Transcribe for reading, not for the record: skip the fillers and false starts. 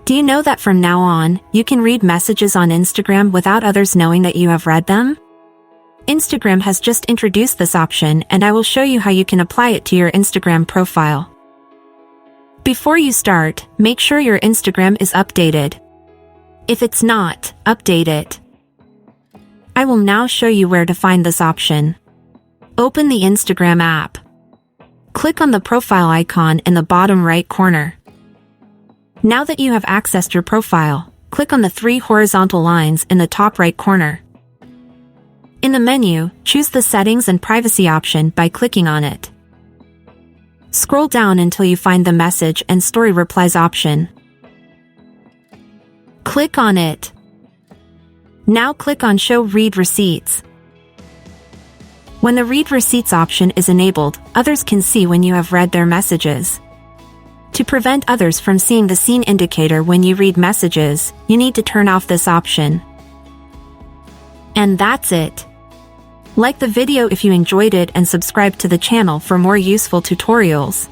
Do you know that from now on, you can read messages on Instagram without others knowing that you have read them? Instagram has just introduced this option, and I will show you how you can apply it to your Instagram profile. Before you start, make sure your Instagram is updated. If it's not, update it. I will now show you where to find this option. Open the Instagram app. Click on the profile icon in the bottom right corner. Now that you have accessed your profile, click on the 3 horizontal lines in the top right corner. In the menu, choose the Settings and Privacy option by clicking on it. Scroll down until you find the Message and Story Replies option. Click on it. Now click on Show Read Receipts. When the Read Receipts option is enabled, others can see when you have read their messages. To prevent others from seeing the seen indicator when you read messages, you need to turn off this option. And that's it. Like the video if you enjoyed it and subscribe to the channel for more useful tutorials.